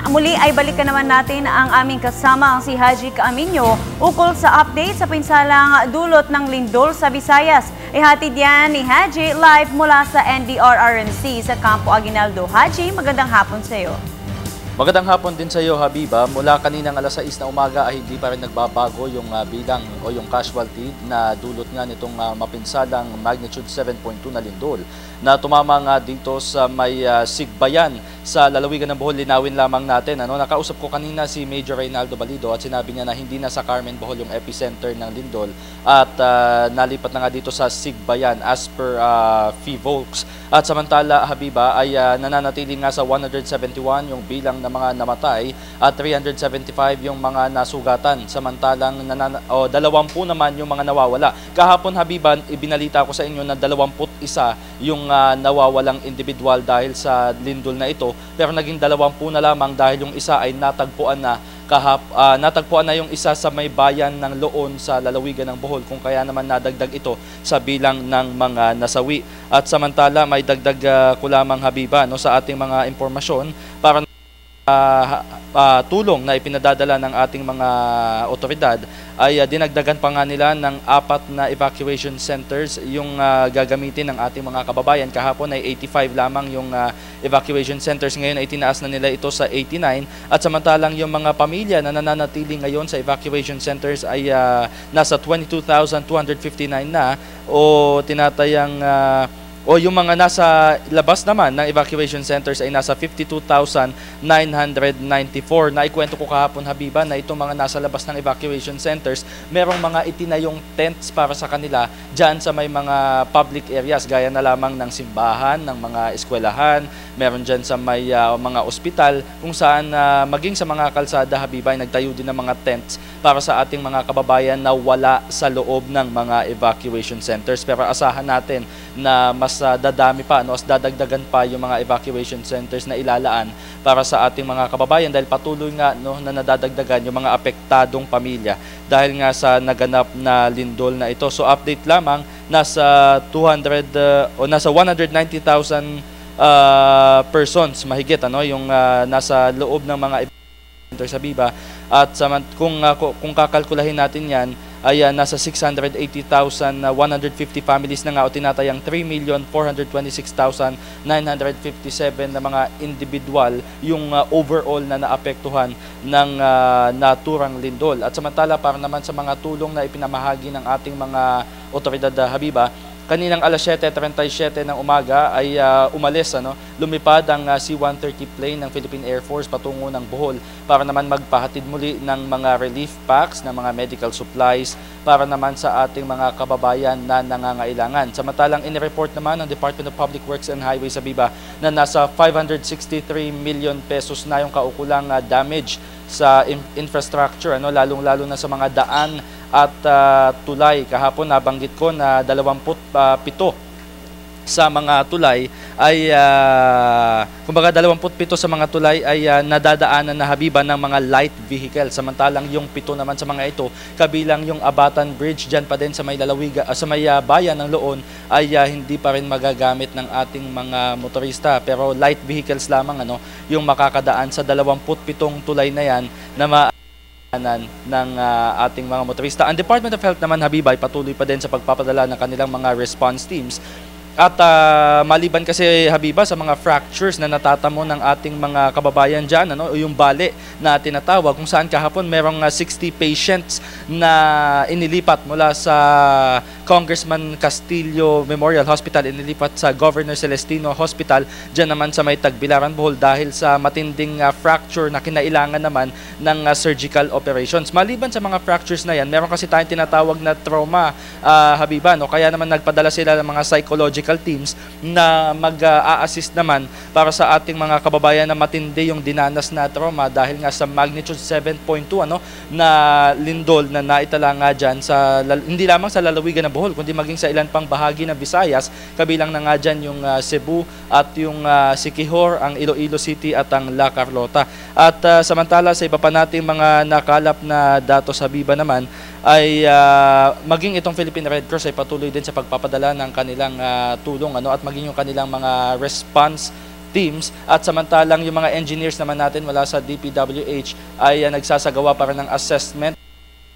muli ay balikan naman natin ang aming kasama, si Haji Caaminio, ukol sa update sa pinsalang dulot ng lindol sa Visayas. Ihatid yan ni Haji live mula sa NDRRMC sa Campo Aguinaldo. Haji, magandang hapon sa iyo. Magandang hapon din sa iyo, Habiba. Mula kaninang alas 6 na umaga ay hindi pa rin nagbabago yung bilang o yung casualty na dulot nga nitong mapinsalang magnitude 7.2 na lindol na tumama nga dito sa may Sigbayan sa lalawigan ng Bohol. Linawin lamang natin. Nakausap ko kanina si Major Reynaldo Balido at sinabi niya na hindi na sa Carmen, Bohol yung epicenter ng lindol at nalipat na nga dito sa Sigbayan as per FIVOLCS. At samantala, Habiba, ay nananatili nga sa 171 yung bilang ng mga namatay at 375 yung mga nasugatan. Samantalang 20 naman yung mga nawawala. Kahapon, Habiba, ibinalita ko sa inyo na 21 yung nawawalang individual dahil sa lindol na ito. Pero naging 20 na lamang dahil yung isa ay natagpuan na natagpuan na yung isa sa may bayan ng Loon sa lalawigan ng Bohol, kung kaya naman nadagdag ito sa bilang ng mga nasawi. At samantala may dagdag ko lamang, Habiba, sa ating mga impormasyon para tulong na ipinadadala ng ating mga otoridad ay dinagdagan pa nga nila ng 4 na evacuation centers yung gagamitin ng ating mga kababayan. Kahapon ay 85 lamang yung evacuation centers, ngayon ay tinaas na nila ito sa 89 at samantalang yung mga pamilya na nananatili ngayon sa evacuation centers ay nasa 22,259 na o tinatayang o yung mga nasa labas naman ng evacuation centers ay nasa 52,994. Naikwento ko kahapon, Habiba, na itong mga nasa labas ng evacuation centers, merong mga itinayong tents para sa kanila dyan sa may mga public areas, gaya na lamang ng simbahan, ng mga eskwelahan, meron dyan sa may mga ospital, kung saan maging sa mga kalsada, Habiba, ay nagtayo din ng mga tents para sa ating mga kababayan na wala sa loob ng mga evacuation centers. Pero asahan natin na mas dadami pa, mas dadagdagan pa yung mga evacuation centers na ilalaan para sa ating mga kababayan dahil patuloy nga na nadadagdagan yung mga apektadong pamilya dahil nga sa naganap na lindol na ito. So update lamang, nasa 190,000 persons mahigit yung nasa loob ng mga centers, Habiba. At kung kakalkulahin natin yan, ay nasa 680,150 families na nga o tinatayang 3,426,957 na mga individual yung overall na naapektuhan ng naturang lindol. At samantala, para naman sa mga tulong na ipinamahagi ng ating mga otoridad, Habiba, kaninang alas 7:37 ng umaga ay umalis, lumipad ang C-130 plane ng Philippine Air Force patungo ng Bohol para naman magpahatid muli ng mga relief packs, ng mga medical supplies para naman sa ating mga kababayan na nangangailangan. Samantalang inireport naman ng Department of Public Works and Highways, Habiba, na nasa 563 million pesos na yung kaukulang damage sa infrastructure, lalong-lalo na sa mga daan at tulay. Kahapon nabanggit ko na 27 sa mga tulay ay kumbaga 27 sa mga tulay ay nadadaanan na, Habiba, ng mga light vehicle. Samantalang yung 7 naman sa mga ito, kabilang yung Abatan Bridge dyan pa din sa may lalawiga sa may bayan ng Loon, ay hindi pa rin magagamit ng ating mga motorista. Pero light vehicles lamang yung makakadaan sa 27 tulay na yan na ng ating mga motorista. Ang Department of Health naman, Habiba, ay patuloy pa din sa pagpapadala ng kanilang mga response teams. At maliban kasi, Habiba, sa mga fractures na natatamo ng ating mga kababayan dyan, yung bali na tinatawag, kung saan kahapon merong 60 patients na inilipat mula sa Congressman Castillo Memorial Hospital, inilipat sa Governor Celestino Hospital, dyan naman sa may Tagbilaran, Bohol, dahil sa matinding fracture na kinailangan naman ng surgical operations. Maliban sa mga fractures na yan, meron kasi tayong tinatawag na trauma, Habiba, kaya naman nagpadala sila ng mga psychological teams na mag-a-assist naman para sa ating mga kababayan na matindi yung dinanas na trauma dahil nga sa magnitude 7.2 na lindol na naitala nga dyan sa, hindi lamang sa lalawigan ng Bohol, kundi maging sa ilan pang bahagi ng Visayas, kabilang na nga dyan yung Cebu at yung Siquijor, ang Iloilo City at ang La Carlota. At samantala sa iba pa nating mga nakalap na datos, Habiba, naman ay maging itong Philippine Red Cross ay patuloy din sa pagpapadala ng kanilang tulong at maging yung kanilang mga response teams, at samantalang yung mga engineers naman natin mula sa DPWH ay nagsasagawa para ng assessment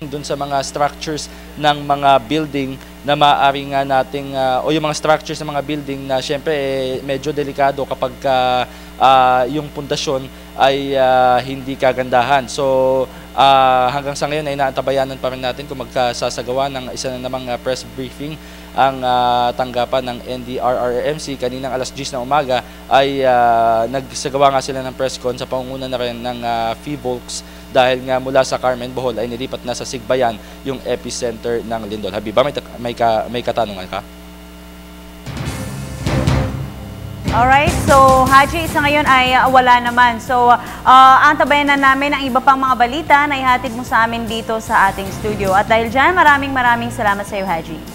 dun sa mga structures ng mga building na maaari nga nating o yung mga structures ng mga building na syempre medyo delikado kapag yung pundasyon ay hindi kagandahan. So hanggang sa ngayon ay naantabayanan pa rin natin kung magkasasagawa ng isa na namang press briefing ang tanggapan ng NDRRMC. Kaninang alas 10 na umaga ay nagsagawa nga sila ng press con sa pangunguna na rin ng PHIVOLCS dahil nga mula sa Carmen, Bohol ay nilipat na sa Sigbayan yung epicenter ng lindol. Habiba, may katanungan ka? Alright, so Haji, sa ngayon ay wala naman. So, antabayan na namin ang iba pang mga balita na ihatid mo sa amin dito sa ating studio. At dahil dyan, maraming salamat sa iyo, Haji.